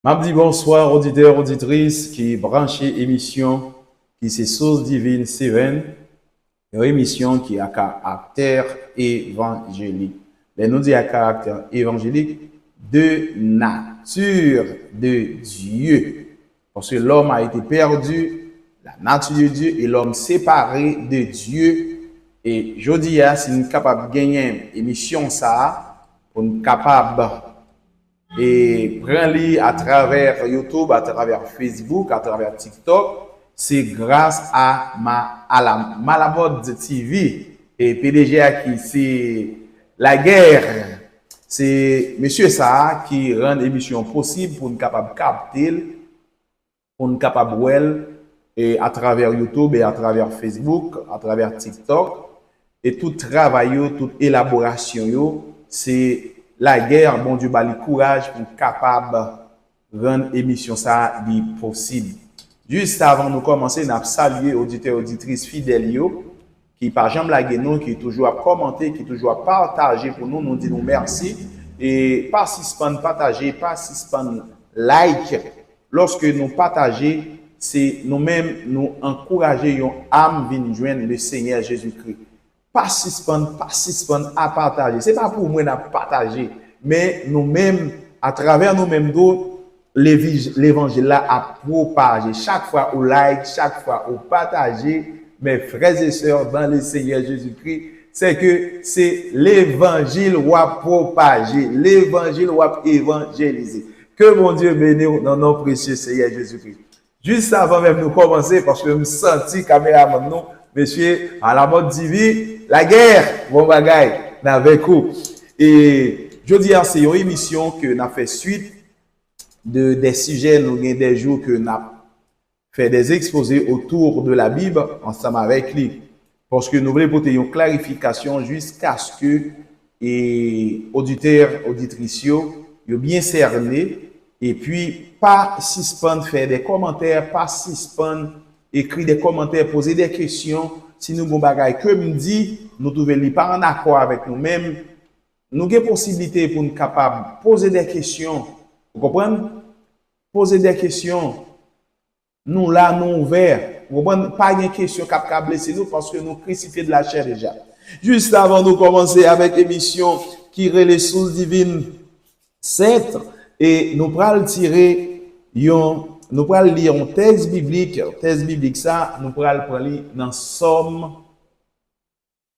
M'a dit bonsoir, auditeurs, auditrices qui branchent émission qui c'est Source Divine Seven, une émission qui a caractère évangélique. Mais nous dit à caractère évangélique de nature de Dieu. Parce que l'homme a été perdu, la nature de Dieu et l'homme séparé de Dieu. Et je dis, si nous sommes capables de gagner une émission, ça, pour nous capables et prends-les à travers YouTube, à travers Facebook, à travers TikTok, c'est grâce à la Malabode TV et PDG qui c'est la guerre. C'est monsieur ça qui rend l'émission possible pour nous capable capter, pour nous capable well et à travers YouTube et à travers Facebook, à travers TikTok et tout travail, toute élaboration c'est la guerre, bon Dieu, bah, le courage pour capable de rendre l'émission ça possible. Juste avant de commencer, nous avons salué auditeurs et auditrices fidèles qui par exemple la nous, qui toujours à commenter, qui toujours à partager pour nous, nous disons merci. Et participant, partager, participant, like. Lorsque nous partageons, c'est nous-mêmes nous encourager une âme venir joindre le Seigneur Jésus-Christ. Participant à partager. Ce n'est pas pour moi de partager, mais nous-mêmes, à travers nous-mêmes d'autres, l'évangile là a propagé. Chaque fois au like, chaque fois au partager, mes frères et sœurs dans le Seigneur Jésus-Christ, c'est que c'est l'évangile ou à propager, l'évangile ou à évangéliser. Que mon Dieu bénisse dans notre précieux Seigneur Jésus-Christ. Juste avant même de commencer, parce que je me senti caméraman nous, monsieur, à la mode divine, la guerre, bon bagaille, avec vous. Et je dis, c'est une émission que nous avons fait suite des sujets, nous avons des jours que nous avons fait des exposés autour de la Bible ensemble avec lui. Parce que nous voulons porter une clarification jusqu'à ce que les auditeurs, auditrices, soient bien cernés et puis pas suspendre faire des commentaires, pas suspendre écrire des commentaires, poser des questions. Si nous avons des bagages que me dit, nous devons pas en accord avec nous-mêmes. Nous avons possibilité pour nous capables de poser des questions. Vous comprenez? Poser des questions. Nous là, nous ouverts. Vous comprenez? Pas de questions qui peuvent blesser nous parce que nous crucifiés de la chair déjà. Juste avant de commencer avec l'émission qui est les sources divines 7, et nous allons tirer nous allons lire un texte biblique ça, nous allons prendre dans Somme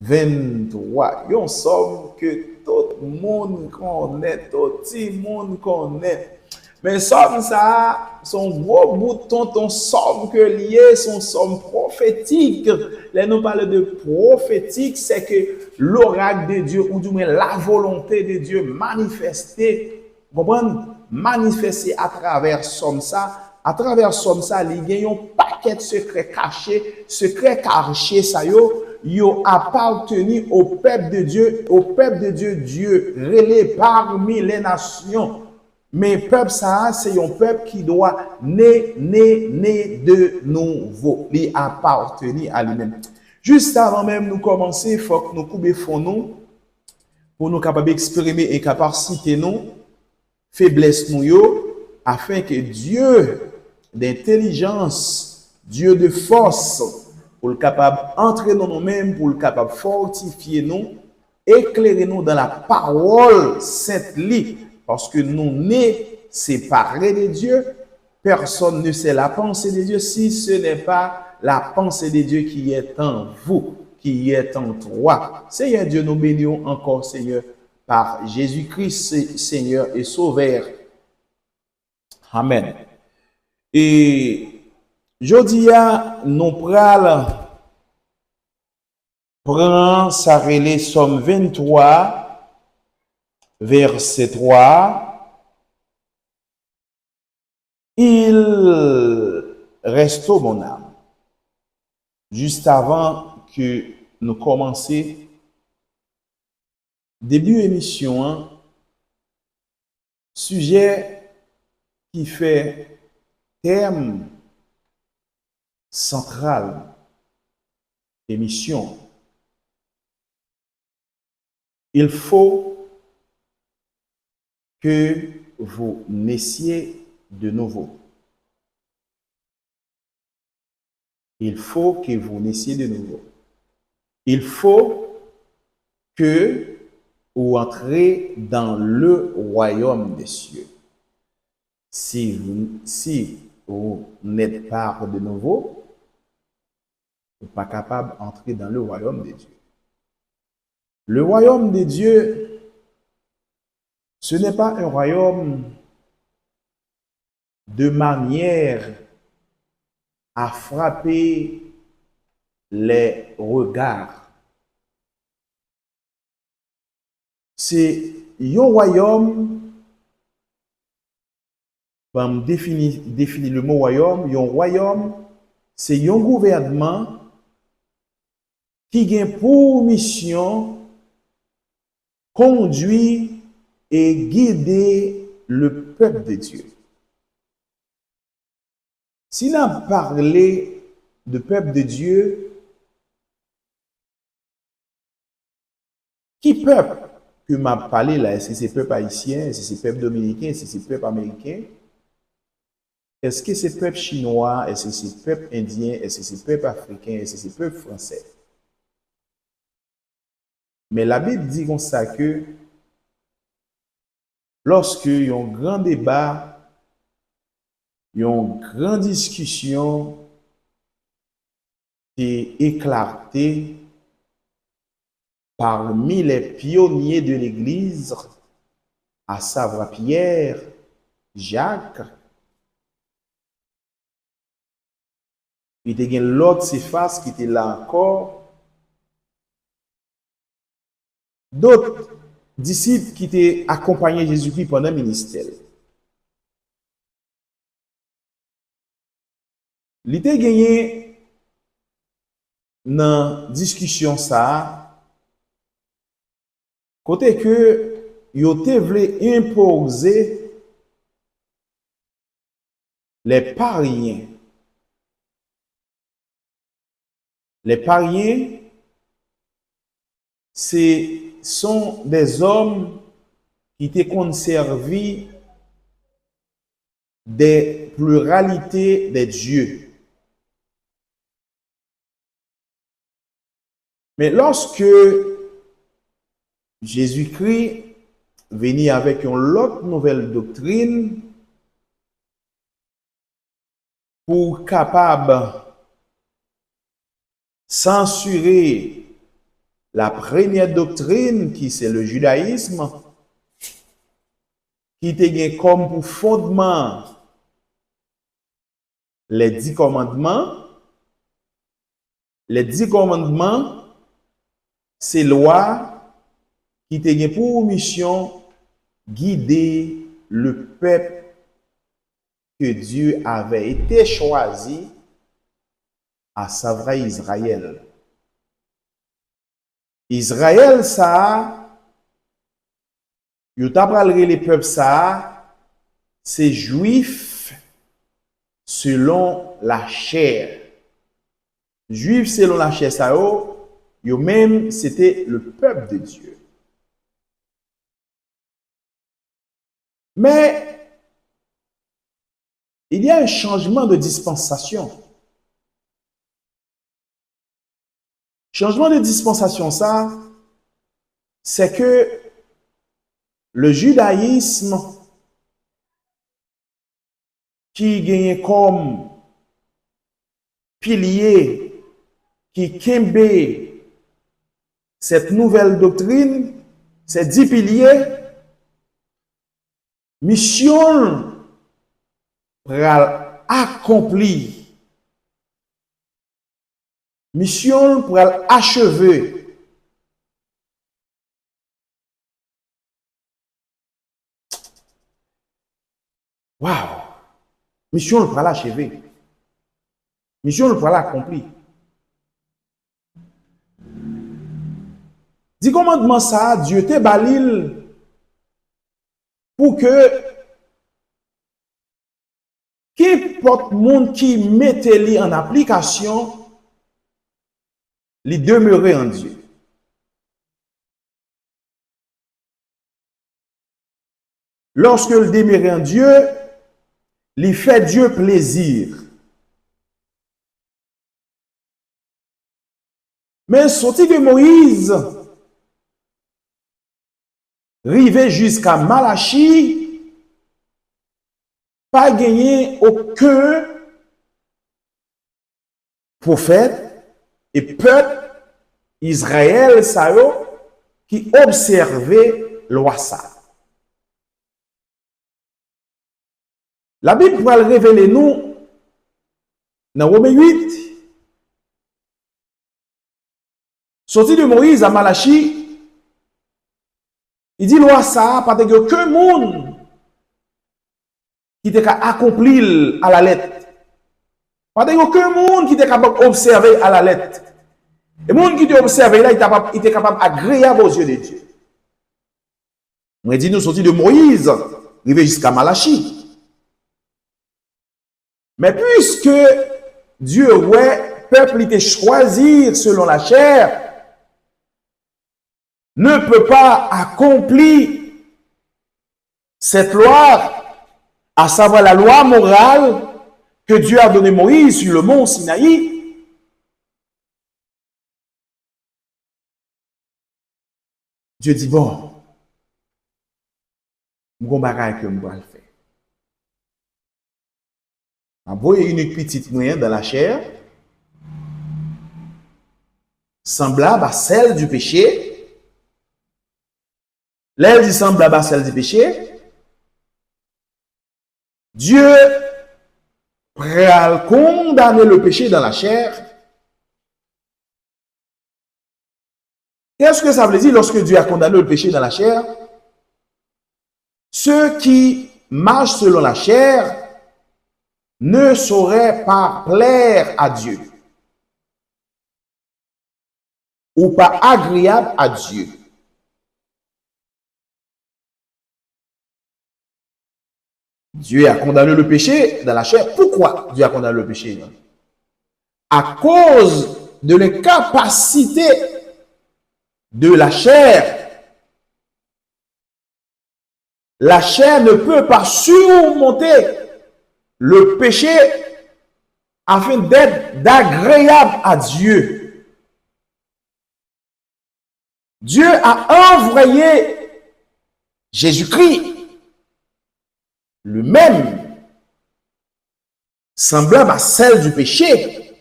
23. Un somme que tout le monde connaît, tout le monde connaît. Mais somme ça, son gros bouton, ton somme que lié, son somme prophétique. Là, nous parlons de prophétique, c'est que l'oracle de Dieu, ou du moins la volonté de Dieu manifestée, vous comprenez? Manifestée à travers somme ça. À travers somme ça, il y a un paquet de secrets cachés, ça yo appartenu au peuple de Dieu, Dieu relais parmi les nations. Mais peuple ça, c'est un peuple qui doit naître de nouveau, lui appartenir à lui-même. Juste avant même nous commencer, il faut que nous coupions nous pour nous capables d'exprimer et capables de citer nous faiblesse nous afin que Dieu d'intelligence, Dieu de force, pour le capable d'entrer dans nous-mêmes, pour le capable de fortifier nous, éclairer nous dans la parole sainte lit, parce que nous nés séparés de Dieu, personne ne sait la pensée de Dieu si ce n'est pas la pensée de Dieu qui est en vous, qui est en toi. Seigneur Dieu, nous bénissons encore, Seigneur, par Jésus-Christ, Seigneur et Sauveur. Amen. Et jodi a nous pral prend sa relais Somme 23 verset 3. Il reste mon âme. Juste avant que nous commencions début émission, sujet qui fait thème central émission. Il faut que vous naissiez de nouveau. Il faut que vous naissiez de nouveau. Il faut que vous entrez dans le royaume des cieux. Si vous n'êtes pas de nouveau, vous n'êtes pas capable d'entrer dans le royaume de Dieu. Le royaume de Dieu, ce n'est pas un royaume de manière à frapper les regards. C'est un royaume, pour définir le mot royaume, un royaume, c'est un gouvernement qui a pour mission conduire et guider le peuple de Dieu. Si l'on a parlé de peuple de Dieu, qui peuple que m'a parlé là? Est-ce que c'est peuple haïtien? Est-ce que c'est peuple dominicain? Est-ce que c'est peuple américain? Est-ce que c'est peuple chinois? Est-ce que c'est peuple indien? Est-ce que c'est peuple africain? Est-ce que c'est peuple français? Mais la Bible dit comme ça que lorsque il y a un grand débat, il y a une grande discussion qui est éclatée parmi les pionniers de l'Église, à savoir Pierre, Jacques, il y a l'autre Céphas qui était là encore, d'autres disciples qui étaient accompagnés Jésus-Christ pendant le ministère. Il était gagné dans la discussion ça, côté que il voulait imposer les païens. Les païens, sont des hommes qui étaient conservés des pluralités des dieux. Mais lorsque Jésus-Christ venait avec une autre nouvelle doctrine pour capable censurer la première doctrine qui c'est le judaïsme, qui était comme pour fondement les 10 commandements. Les 10 commandements, c'est loi qui était pour mission guider le peuple que Dieu avait été choisi, à savoir Israël. Israël, ça, yo t'a parlé les peuples, ça, c'est juif selon la chair. Juif selon la chair, ça, yo même, c'était le peuple de Dieu. Mais, il y a un changement de dispensation. Changement de dispensation, ça, c'est que le judaïsme qui gagne comme pilier, qui kembe cette nouvelle doctrine, ces 10 piliers, mission pour accomplir. Mission pour achever. Waouh! Mission pour l'achever. Mission pour l'accomplir. 10 commandements ça, Dieu te balil pour que qu'importe monde qui mette en application, les demeurer en Dieu. Lorsque le demeurer en Dieu, il fait Dieu plaisir. Mais sorti de Moïse, arrivé jusqu'à Malachi, pas gagné aucun prophète et peuple Israël ça qui observait loi ça. La Bible va le révéler nous dans Romains 8. Sorti de Moïse à Malachi, il dit loi ça parce que aucun monde qui était accompli à la lettre. Parce que aucun monde qui était capable d'observer à la lettre. Et le monde qui était observé là, il était capable d'agréable aux yeux de Dieu. On dit nous sortis de Moïse, arrivé jusqu'à Malachi. Mais puisque Dieu, ouais, peuple était choisi selon la chair, ne peut pas accomplir cette loi, à savoir la loi morale que Dieu a donnée à Moïse sur le mont Sinaï. Dieu dit, bon, mon bagage que je vais le faire. Envoyer une petite moyenne dans la chair, semblable à celle du péché. L'aile dit semblable à celle du péché. Dieu prêt à condamner le péché dans la chair. Qu'est-ce que ça veut dire lorsque Dieu a condamné le péché dans la chair? Ceux qui marchent selon la chair ne sauraient pas plaire à Dieu ou pas agréable à Dieu. Dieu a condamné le péché dans la chair. Pourquoi Dieu a condamné le péché? À cause de l'incapacité de la chair. La chair ne peut pas surmonter le péché afin d'être d'agréable à Dieu. Dieu a envoyé Jésus-Christ lui-même, semblable à celle du péché.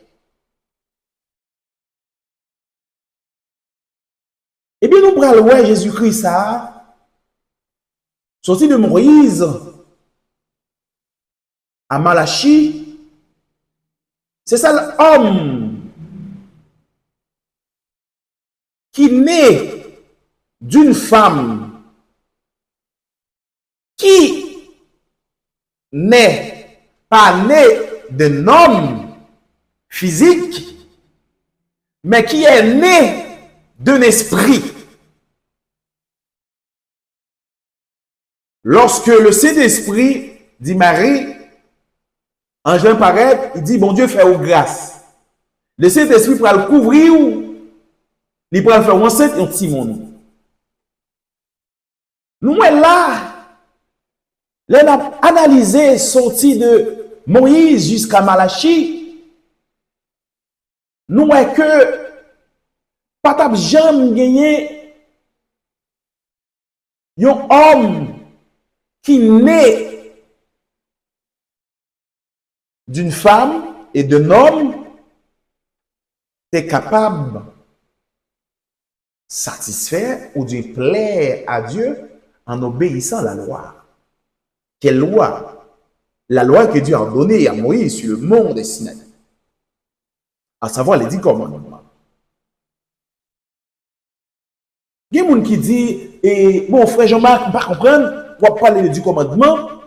Eh bien, nous prenons ouais, Jésus-Christ, ça, sorti de Moïse à Malachi, c'est ça l'homme qui naît d'une femme qui n'est pas né d'un homme physique, mais qui est né d'un esprit. Lorsque le Saint-Esprit dit Marie, ange paraît, il dit bon Dieu fait aux grâce. Le Saint-Esprit pour le couvrir ou il pour le faire enceinte un petit monde. Nous là, là, on a analysé sorti de Moïse jusqu'à Malachi. Nous voyons que pas jamais gagné un homme qui naît d'une femme et d'un homme est capable de satisfaire ou de plaire à Dieu en obéissant à la loi. Quelle loi? La loi que Dieu a donnée à Moïse sur le mont de Sinaï. À savoir les 10 commandements. Il y a des gens qui disent, bon frère Jean-Marc, pas comprendre, on va parler des 10 commandements.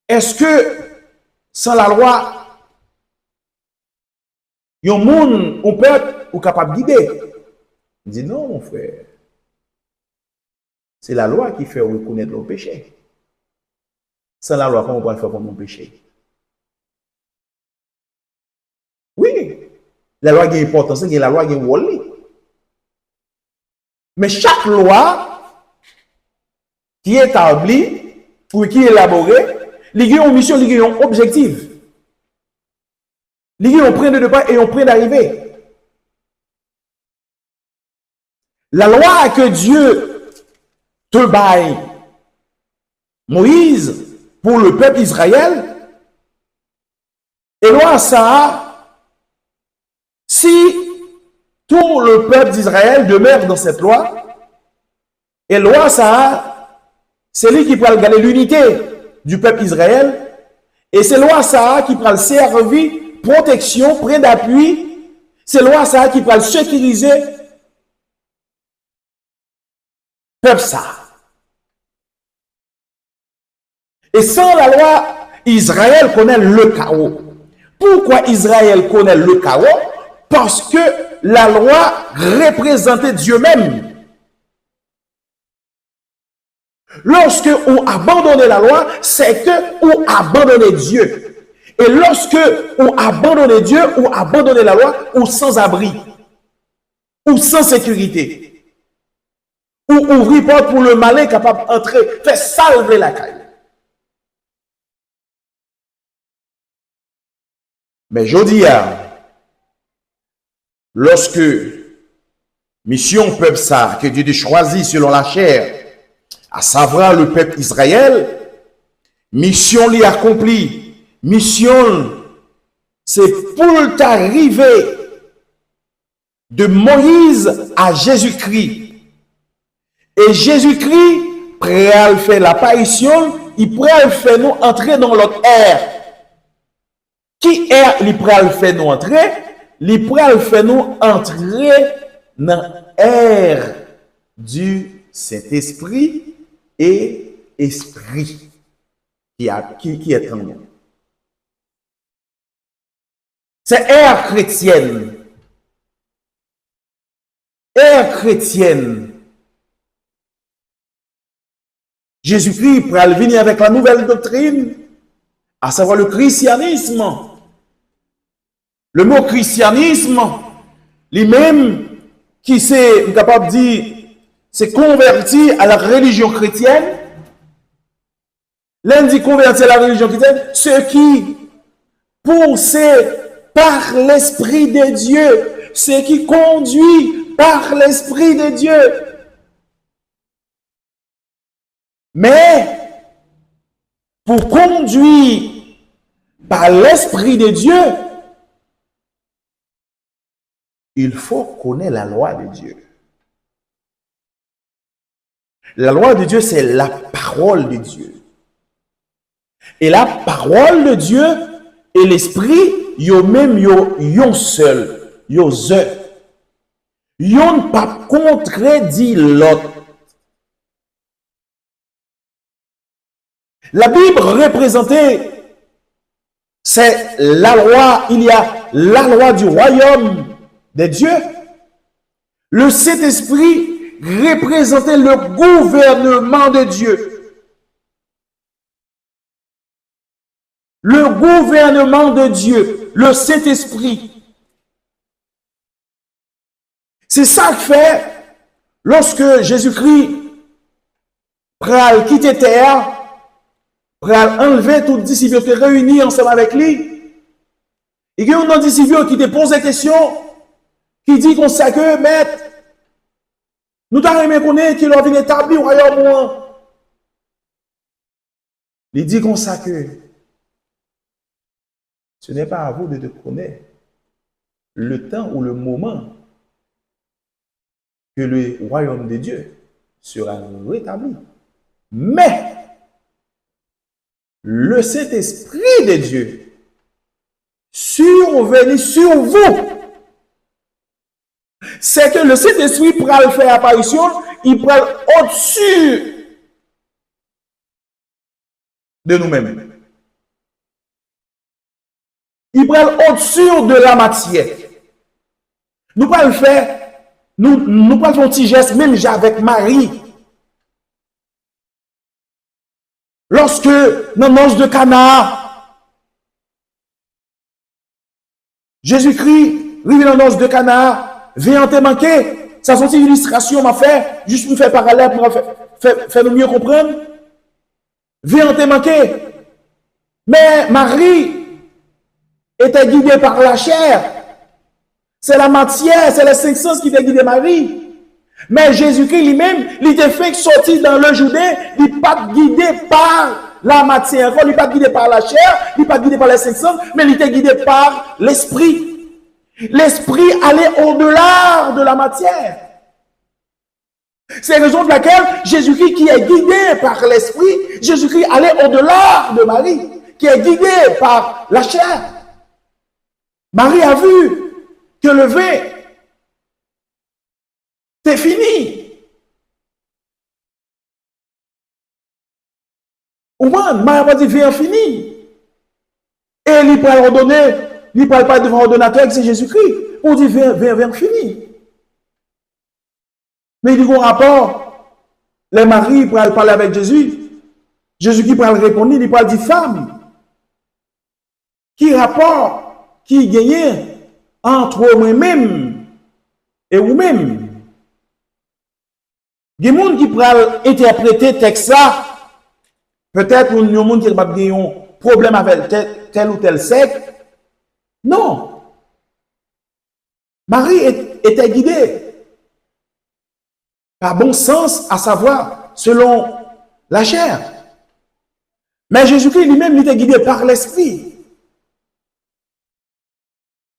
Est-ce que sans la loi, il y a un monde, un peuple, ou capable de guider? Il dit non, mon frère. C'est la loi qui fait reconnaître le péché. Sans la loi, comment on peut le faire pour mon péché? Oui, la loi a une importance, la loi a un rôle. Mais chaque loi qui est établie ou qui est élaborée, Il y a une mission, il y a un objectif. Il y a un point de départ et un point d'arrivée. La loi que Dieu te baille, Moïse, pour le peuple Israël, et loi ça, si tout le peuple d'Israël demeure dans cette loi, et loi ça, c'est lui qui pourra garder l'unité du peuple Israël, et c'est loi ça qui pourra servir protection, près d'appui, c'est loi ça qui pourra sécuriser peuple ça. Et sans la loi, Israël connaît le chaos. Pourquoi Israël connaît le chaos? Parce que la loi représentait Dieu même. Lorsque on abandonnait la loi, c'est que on abandonnait Dieu. Et lorsque on abandonnait Dieu, on abandonnait la loi, ou sans abri, ou sans sécurité, ou ouvrir porte pour le malin capable d'entrer, faire salver la caille. Mais je dis, lorsque mission peuple ça, que Dieu a choisi selon la chair, à savoir le peuple Israël, mission l'y accomplie. Mission, c'est pour t'arriver de Moïse à Jésus-Christ. Et Jésus-Christ, prêt à faire l'apparition, il prêt à faire nous entrer dans l'autre ère. Qui est li pral fait nous entrer? Li pral fait nous entrer dans l'ère du Saint-Esprit et Esprit qui est en nous. C'est ère chrétienne. Ère chrétienne. Jésus-Christ pral venir avec la nouvelle doctrine, à savoir le christianisme. Le mot christianisme, lui-même, qui s'est capable de dire, s'est converti à la religion chrétienne. L'un dit converti à la religion chrétienne, ceux qui, poussés par l'Esprit de Dieu, ceux qui conduit par l'Esprit de Dieu. Mais, pour conduire par l'Esprit de Dieu, il faut connaître la loi de Dieu. La loi de Dieu, c'est la parole de Dieu. Et la parole de Dieu et l'esprit, yo même yon seul, yo ze. Yon pas contredit l'autre. La Bible représentée, c'est la loi, il y a la loi du royaume de Dieu. Le Saint-Esprit représentait le gouvernement de Dieu. Le gouvernement de Dieu, le Saint-Esprit. C'est ça que fait lorsque Jésus-Christ pral quitter terre, pral enlever tous les disciples qui réunis ensemble avec lui. Et il y a un disciple qui te pose des questions, qui dit qu'on sait que, maître, nous t'avons aimé connaître qu'il a venu établir au royaume. Il dit qu'on sait que ce n'est pas à vous de te connaître le temps ou le moment que le royaume de Dieu sera rétabli. Mais le Saint-Esprit de Dieu survenu sur vous. C'est que le Saint-Esprit pourra le faire apparition, il pourra au-dessus de nous-mêmes. Il pourra au-dessus de la matière. Nous pourrons le faire, nous pourrons faire un petit geste, même avec Marie. Lorsque, dans l'ange de Cana, Jésus-Christ, arrivé dans l'ange de Cana, vient te manquer. Ça sont une illustration m'a fait, juste pour faire parallèle, pour faire nous mieux comprendre. Vient te manquer. Mais Marie était guidée par la chair. C'est la matière, c'est les cinq sens qui étaient guidés Marie. Mais Jésus-Christ lui-même, il était fait sortir dans le Jourdain, il n'est pas guidé par la matière, il n'est pas guidé par la chair, il n'est pas guidé par les cinq sens, mais il était guidé par l'esprit. L'esprit allait au-delà de la matière. C'est la raison de laquelle Jésus-Christ, qui est guidé par l'esprit, Jésus-Christ allait au-delà de Marie, qui est guidé par la chair. Marie a vu que le vin, c'est fini. Au moins, Marie a dit vin fini. Et il peut ordonner, il ne parle pas devant l'ordonnateur que c'est Jésus-Christ. On dit vin fini. Mais il y a un rapport. Les maris pour parler avec Jésus. Jésus qui pourra répondre, il pourra dire femme. Qui rapport, qui gagne entre moi-même et vous-même. Il y a des gens qui pourraient interpréter le texte là. Peut-être qu'il y a des gens qui ont un problème avec tel ou tel secte. Non. Marie était guidée par bon sens, à savoir, selon la chair. Mais Jésus-Christ lui-même était guidé par l'esprit.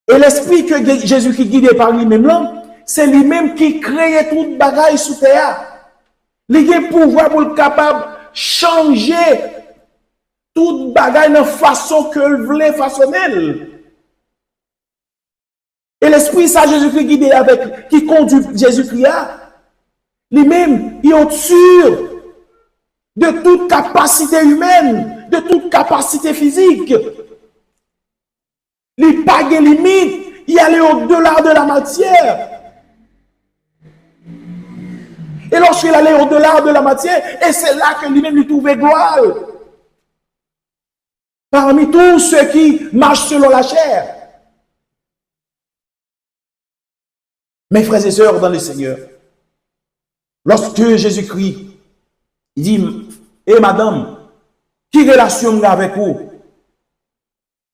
Et l'esprit que Jésus-Christ guidé par lui-même là, c'est lui-même qui créait toute bagaille sous terre. Il a le pouvoir pour être capable de changer toute bagaille de façon que le voulait façonner. Et l'esprit, ça, Jésus-Christ guidé avec, qui conduit Jésus-Christ à, lui-même, il est au-dessus de toute capacité humaine, de toute capacité physique. Il n'y a pas de limite, il allait au-delà de la matière. Et lorsqu'il allait au-delà de la matière, et c'est là que lui-même lui trouvait gloire. Parmi tous ceux qui marchent selon la chair. Mes frères et sœurs dans le Seigneur, lorsque Jésus-Christ, il dit, et madame, qui relation avec vous?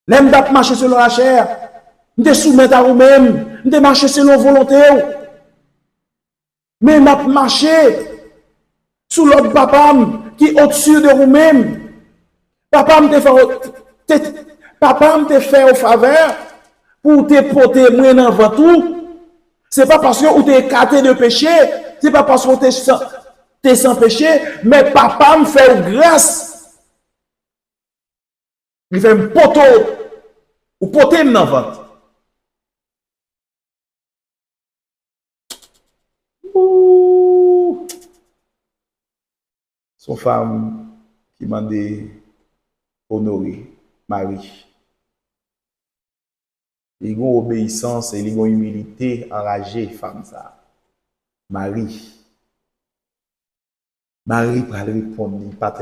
L'aime d'être marcher selon la chair, de soumettre à vous-même, de marcher selon volonté. Mais m'a marché sous l'autre papa qui est au-dessus de vous-même. Papa me fait au faveur pour te porter moins dans tout. C'est pas parce que vous t'es écarté de péché, c'est pas parce que t'es sans péché, mais papa me fait grâce. Il fait un poteau ou poter dans votre. Son femme qui m'a dit honorer Marie. Il y a une obéissance et une humilité enragée, femme ça. Marie. Marie pour répondre, il pas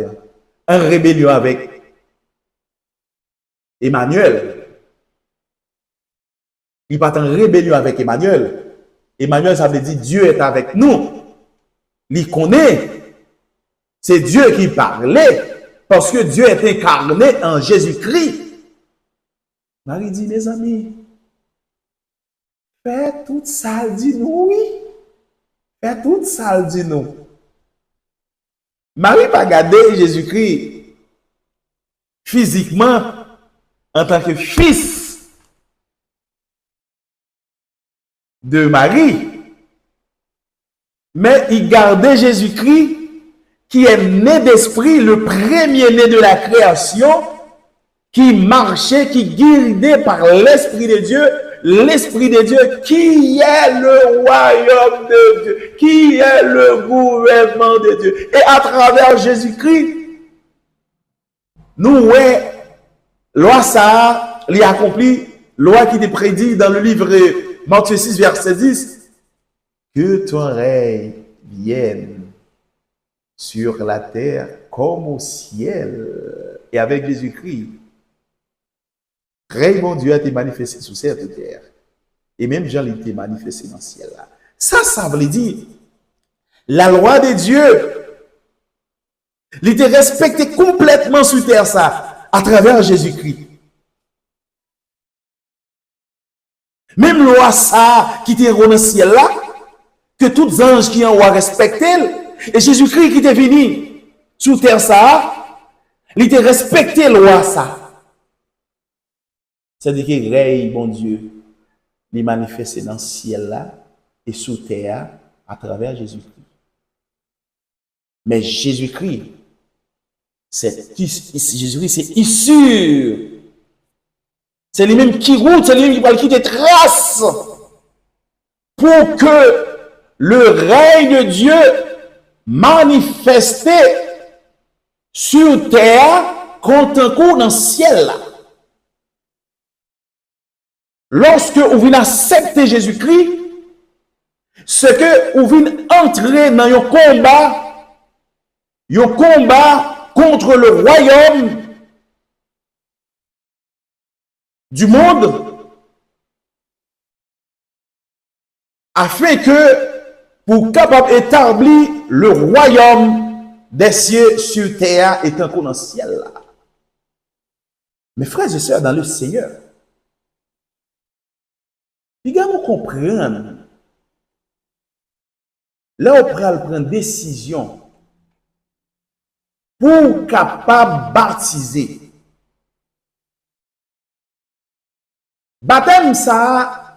en rébellion avec Emmanuel. Il pas en rébellion avec Emmanuel. Emmanuel, ça veut dire Dieu est avec nous. Il connaît. C'est Dieu qui parlait parce que Dieu est incarné en Jésus-Christ. Marie dit, mes amis, fais tout ça, dis-nous, oui. Fais tout ça, dis-nous. Marie pas gardé Jésus-Christ physiquement en tant que fils de Marie, mais il gardait Jésus-Christ qui est né d'esprit, le premier-né de la création, qui marchait, qui guidait par l'Esprit de Dieu qui est le royaume de Dieu, qui est le gouvernement de Dieu. Et à travers Jésus-Christ, nous, loi ça, il a accompli, loi qui était prédit dans le livre Matthieu 6, verset 10, que ton règne vienne sur la terre comme au ciel. Et avec Jésus-Christ, règne mon Dieu a été manifesté sur cette terre. Et même Jean l'était manifesté dans le ciel là. Ça veut dire, la loi de Dieu, il était respecté complètement sur terre ça. à travers Jésus-Christ. Même loi ça qui était dans le ciel là, que tous les anges qui en ont respecté, et Jésus-Christ qui était venu sur terre ça, il était respecté loi ça. C'est-à-dire que règne, bon Dieu, il manifesté dans le ciel là et sous terre à travers Jésus-Christ. Mais Jésus-Christ, Jésus-Christ, c'est issu. C'est lui-même qui roule, c'est lui-même qui parle, qui des traces pour que le règne de Dieu manifesté sur terre contre un coup dans le ciel. Lorsque vous venez accepter Jésus-Christ, c'est que vous venez entrer dans un combat contre le royaume du monde, afin que pour capable établir le royaume des cieux sur terre et un coup dans le ciel. Mes frères et sœurs dans le Seigneur, les gars, vous comprenez. Là, on peut prendre décision pour capable baptiser. Baptême, ça,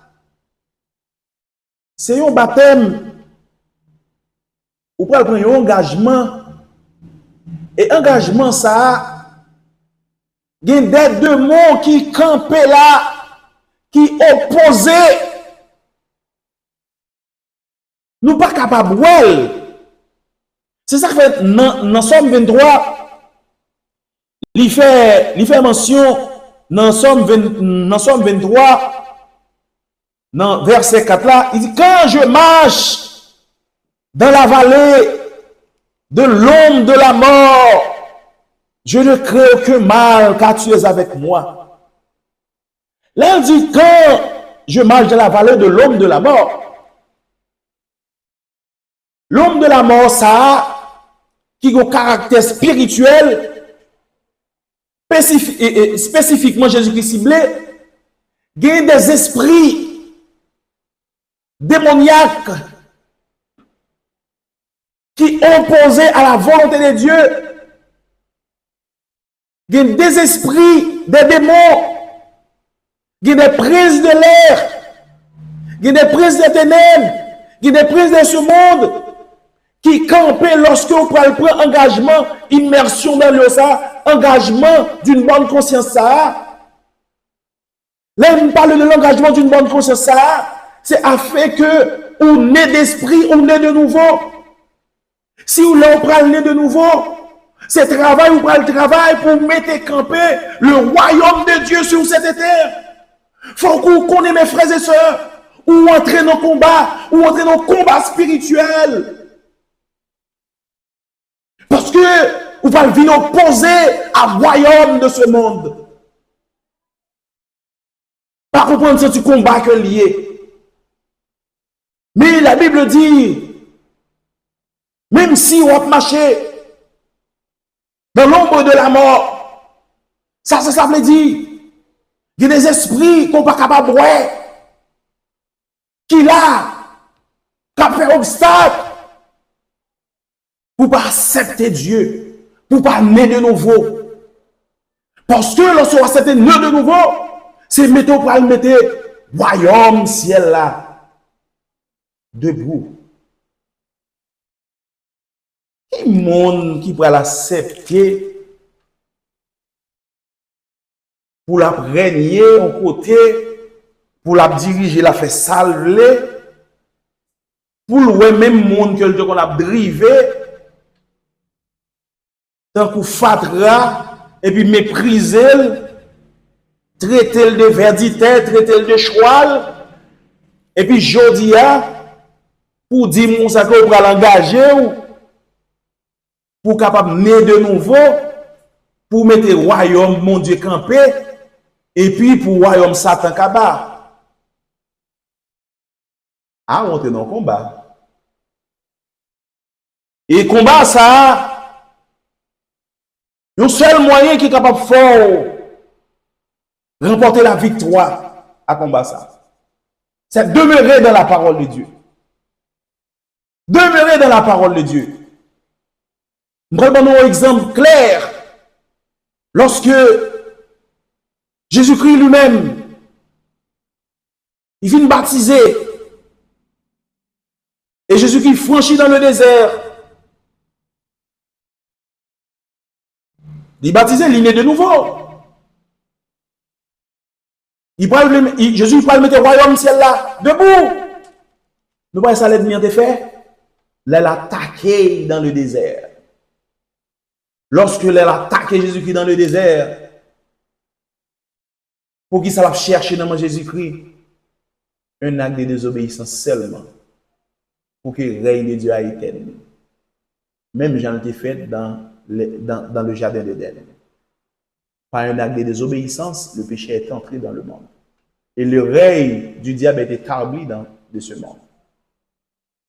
c'est un baptême. Vous pouvez prendre un engagement. Et engagement, ça, il y a des deux mots qui campent là, qui opposent. Nous pas capables. C'est ça que fait dans Somme 23, il fait mention dans Somme 23, dans verset 4 là, il dit, quand je marche dans la vallée de l'ombre de la mort, je ne crains aucun mal, car tu es avec moi. Là, il dit, quand je marche dans la vallée de l'ombre de la mort, l'homme de la mort, ça, qui a un caractère spirituel, spécifiquement Jésus-Christ ciblé, il y a des esprits démoniaques qui opposés à la volonté de Dieu. Il y a des esprits, des démons, il y a des prises de l'air, il y a des prises des ténèbres, il y a des prises de ce monde qui campent lorsque vous prenez engagement, immersion dans le ça, engagement d'une bonne conscience ça. Là, on parle de l'engagement d'une bonne conscience ça, c'est afin que on ait d'esprit, on ait de nouveau. Si vous l'en prenez de nouveau, c'est travail, vous prenez le travail pour mettre camper le royaume de Dieu sur cette terre. Faut que vous connaissiez mes frères et sœurs, ou entrer dans le combat, ou entrer dans le combat spirituel. Parce que vous allez venir opposer à royaume de ce monde. Pas comprendre ce combat que lié. Mais la Bible dit, même si on marche dans l'ombre de la mort, ça veut dire, il y a des esprits qu'on n'est pas capable de voir, qui là, qui a fait obstacle, pour ne pas accepter Dieu, pour ne pas naître de nouveau. Parce que lorsqu'on accepte naître de nouveau, c'est mettre pour le mettre royaume, ciel là, debout. Qui monde qui pourra l'accepter pour la régner au côté, pour la diriger, la faire salver, pour le même monde que le qu'on a drivé, tant qu'on fatra, et puis mépriser, traiter le de verdité, traiter le de cheval, et puis jodia, pour dire mon ça qu'on va l'engager, pour capable naître de nouveau, pour mettre le royaume, mon Dieu, campé, et puis pour le royaume Satan kaba. Ah, on est dans le combat. Et combat ça, Un seul moyen qui est capable de faire remporter la victoire à combat ça. C'est demeurer dans la parole de Dieu. Demeurer dans la parole de Dieu. Prenons un exemple clair. Lorsque Jésus-Christ lui-même, il vient baptiser. Et Jésus-Christ franchit dans le désert. Il baptisé, il est de nouveau. Jésus va mettre le royaume ciel là, debout. Nous voyons ça l'ennemi a fait. Elle a attaqué dans le désert. Lorsque elle a attaqué Jésus-Christ dans le désert, pour qui ça l'a cherché dans Jésus-Christ? Un acte de désobéissance seulement. Pour que le règne de Dieu a été. Même Jean l'était fait dans le jardin d'Éden. Par un acte de désobéissance, le péché est entré dans le monde. Et le règne du diable est établi de ce monde.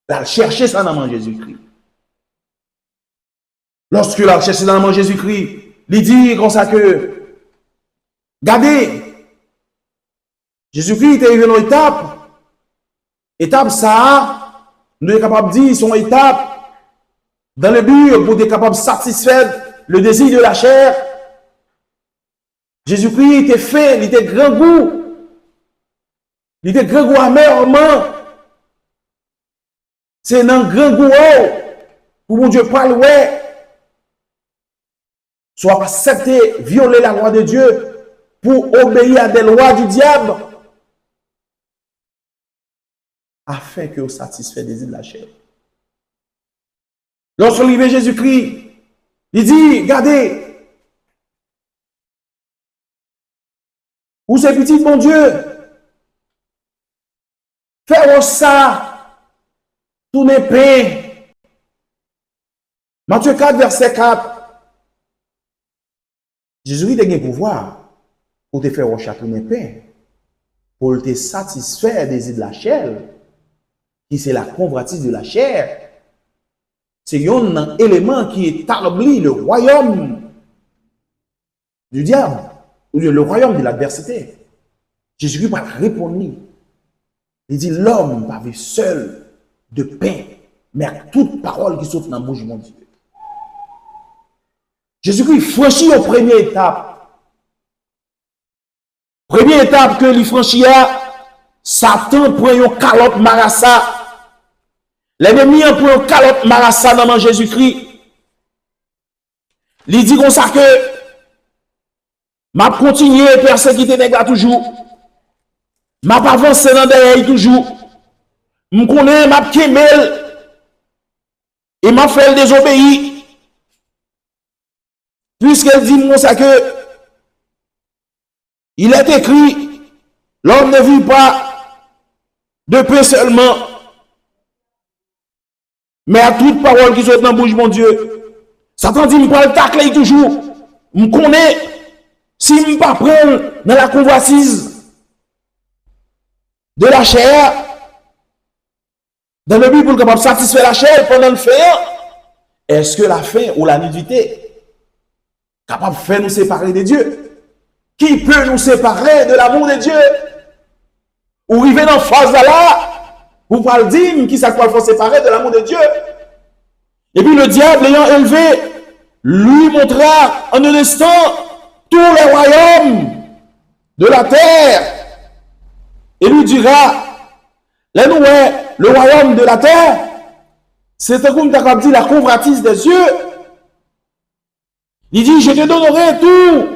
Il a cherché ça dans Jésus-Christ. Lorsque il a cherché dans Jésus-Christ, il dit comme ça que, regardez, Jésus-Christ est arrivé dans l'étape. Étape ça, nous sommes capables de dire, son étape, dans le but pour être capable de satisfaire le désir de la chair. Jésus-Christ était fait, il était grand goût. Il était grand goût amèrement. C'est un grand goût pour mon Dieu parle, ouais. Soit pas accepter, violer la loi de Dieu pour obéir à des lois du diable afin que vous satisfait les désirs de la chair. Lorsqu'on arrive Jésus-Christ, il dit, regardez, où c'est petit, mon Dieu, faites ça, tournez pain. Matthieu 4, verset 4. Jésus-Christ a le pouvoir pour te faire tourner pain, pour te satisfaire des désirs de la chair, qui c'est la convoitise de la chair. C'est un élément qui établit le royaume du diable, ou le royaume de l'adversité. Jésus-Christ va répondre. Il dit, l'homme va vivre seul de pain, mais à toute parole qui saute dans la bouche de mon Dieu. Jésus-Christ franchit aux première étape. Première étape que il franchit, Satan prend une calotte marassa. L'ennemi prend une calotte marassa dans Jésus-Christ. Il dit comme ça que m'a continué à persécuter les gars toujours. M'a avancé dans derrière toujours. Je connais m'a kemel et m'a fait désobéir. Puisqu'elle dit comme ça que il est écrit, l'homme ne vit pas de pain seulement, mais à toute parole qui saute dans la bouche de mon Dieu. Satan dit, je vais le tacler toujours. Je connais, si je ne pas prendre dans la convoitise de la chair, dans le but pour capable de satisfaire la chair pendant le faire, est-ce que la faim ou la nudité capable de faire nous séparer de Dieu? Qui peut nous séparer de l'amour de Dieu? Ou arriver dans phase là, vous parlez dire qui ça quoi faut séparer de l'amour de Dieu? Et puis le diable ayant élevé, lui montra en un instant tous les royaumes de la terre. Et lui dira, là nous, le royaume de la terre, c'est comme tu as dit la convoitise des yeux. Il dit, je te donnerai tout,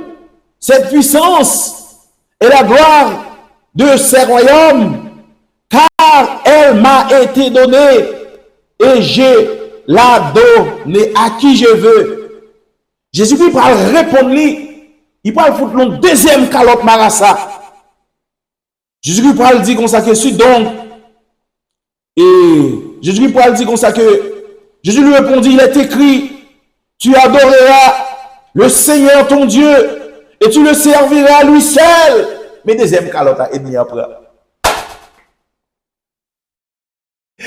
cette puissance et la gloire de ces royaumes, car elle m'a été donnée et je la donne à qui je veux. Jésus-Christ va répondre, il va foutre le deuxième calotte marassa. Jésus-Christ va dire comme ça que suis donc, et Jésus-Christ va dire comme ça que, Jésus lui répondit, il est écrit, tu adoreras le Seigneur ton Dieu et tu le serviras lui seul. Mais deuxième calotte a ennemi après.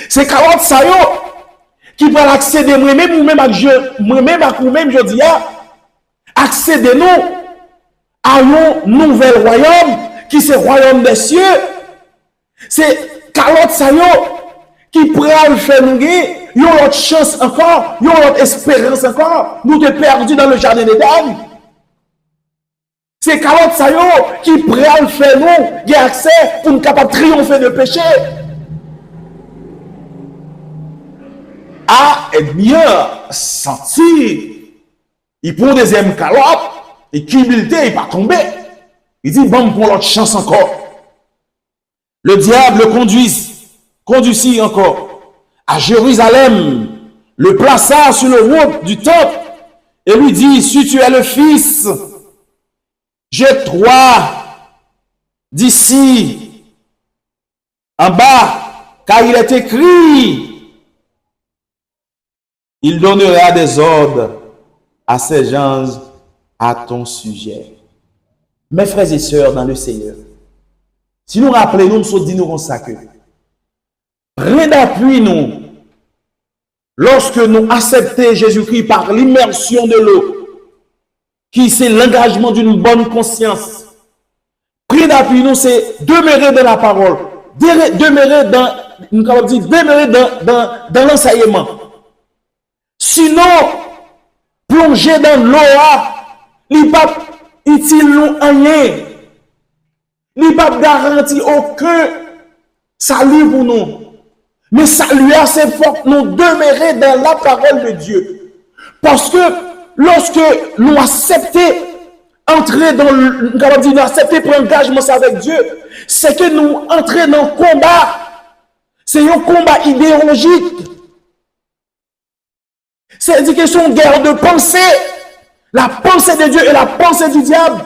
C'est calotte ça qui va accéder moi-même ou même à Dieu, moi-même à vous-même je dis accédez-nous à un nouvel royaume qui c'est royaume des cieux. C'est calotte ça yo qui prend le faire nous gagner, une autre chance encore, une autre espérance encore. Nous te perdus dans le jardin d'Éden. C'est calotte ça yo qui prend le faire nous, qui a accès pour nous capable triompher de péché. Ah, et bien senti, il prend deuxième calotte, et qui il pas tomber. Il dit bon pour l'autre chance encore. Le diable le conduisit encore à Jérusalem, le plaça sur le route du temple et lui dit, si tu es le Fils, jette-toi d'ici en bas, car il est écrit, il donnera des ordres à ses gens à ton sujet. Mes frères et sœurs dans le Seigneur, si nous rappelons, nous sommes dit nous comme ça que rien d'appui nous lorsque nous acceptons Jésus-Christ par l'immersion de l'eau, qui c'est l'engagement d'une bonne conscience. Rien d'appui nous, c'est demeurer dans la parole, demeurer dans l'enseignement. Sinon, plonger dans l'eau, il n'est pas utile nous rien. Il n'a pas garanti aucun salut pour nous. Mais salut, c'est fort que nous demeurer dans la parole de Dieu. Parce que lorsque nous acceptons entrer dans nous accepter prendre engagement avec Dieu, c'est que nous entrons dans le combat. C'est un combat idéologique. C'est une question de guerre de pensée. La pensée de Dieu et la pensée du diable.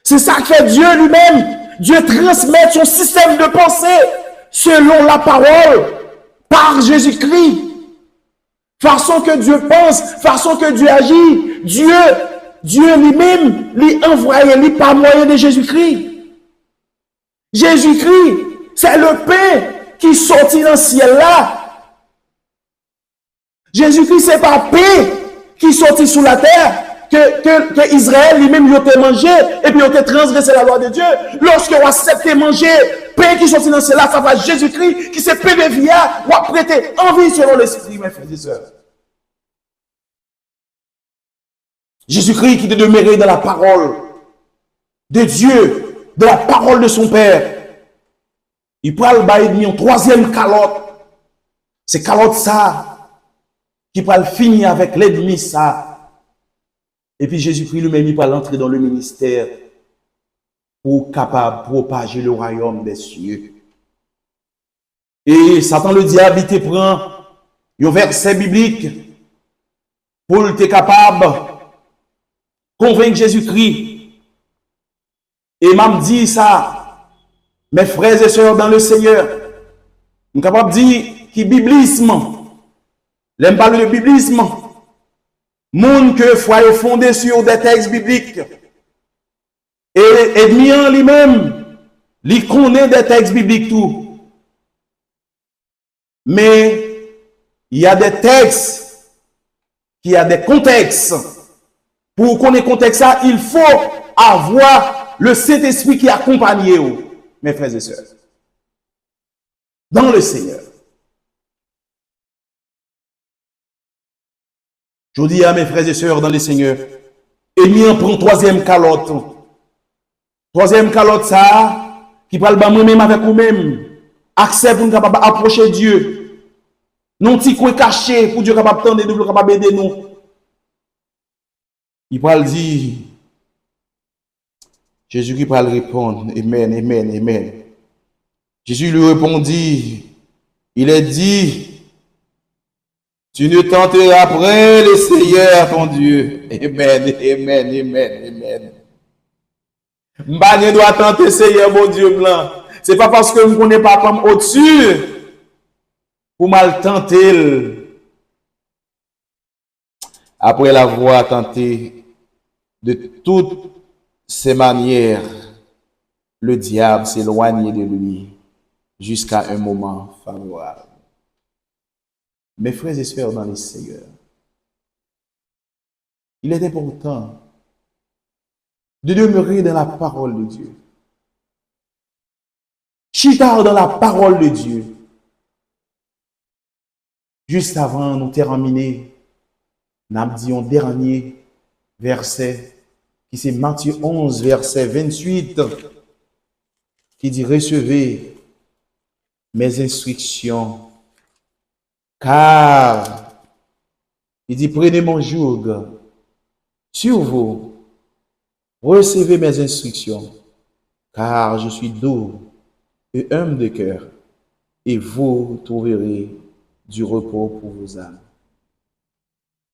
C'est ça que fait Dieu lui-même. Dieu transmet son système de pensée selon la parole par Jésus-Christ. Façon que Dieu pense, façon que Dieu agit. Dieu lui-même, lui envoyé, lui par moyen de Jésus-Christ. Jésus-Christ, c'est le pain qui sortit dans le ciel là. Jésus-Christ, c'est pas pain qui sortit sous la terre. Que Israël lui-même il a mangé et puis il a transgressé la loi de Dieu. Lorsque on accepte manger pain qui sortit dans le ciel là, ça va Jésus-Christ qui s'est pain de vie ou a prêté envie selon l'esprit, mes frères et sœurs. Jésus-Christ qui est demeuré dans la parole de Dieu, de la parole de son Père. Il prend le bail en troisième calotte. C'est calotte ça qui prend le finir avec l'ennemi ça. Et puis Jésus-Christ lui-même, il va l'entrer dans le ministère pour capable propager le royaume des cieux. Et Satan le diable, il te prend un verset biblique pour être capable de convaincre Jésus-Christ. Et m'a dit ça, mes frères et sœurs dans le Seigneur, je suis capable de dire qu'il biblisme, l'aime parler de biblisme, monde que foi fondé sur des textes bibliques. Et Edmien lui-même, il connaît des textes bibliques tout. Mais il y a des textes qui a des contextes. Pour connaître le contexte, il faut avoir le Saint-Esprit qui accompagne vous, mes frères et sœurs. Dans le Seigneur. Je dis à mes frères et sœurs dans le Seigneur, Edmien prend troisième calotte. Troisième calotte, ça, qui parle de moi-même avec vous-même. Accès pour nous capable approcher Dieu. Non petit coin caché pour Dieu capable tendre nous, capable aider nous. Il parle dire, Jésus qui parle répondre, Amen, Amen, Amen. Jésus lui répondit, il est dit, tu ne tenteras point le Seigneur ton Dieu. Amen, Amen, Amen, Amen. M'bagné doit tenter Seigneur mon Dieu blanc. C'est pas parce que je ne connais pas comme au-dessus pour mal tenter. Après l'avoir tenté de toutes ces manières, le diable s'éloignait de lui jusqu'à un moment favorable. Mes frères et sœurs dans le Seigneur, Il est important de demeurer dans la parole de Dieu. Chita dans la parole de Dieu. Juste avant nous terminer, nous avons dit un dernier verset, qui c'est Matthieu 11, verset 28, qui dit, recevez mes instructions, car, il dit, prenez mon joug sur vous, recevez mes instructions, car je suis doux et humble de cœur, et vous trouverez du repos pour vos âmes.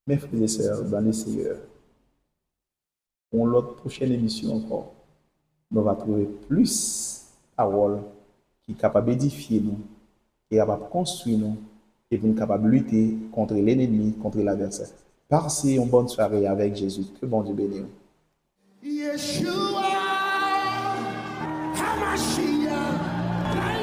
Mes frères et sœurs, dans les Seigneurs, pour l'autre prochaine émission encore, nous allons trouver plus paroles qui sont capables d'édifier nous, qui sont capables de construire nous, et pour nous capables de lutter contre l'ennemi, contre l'adversaire. Passez une bonne soirée avec Jésus. Que bon Dieu bénisse. Yeshua, Hamashiach.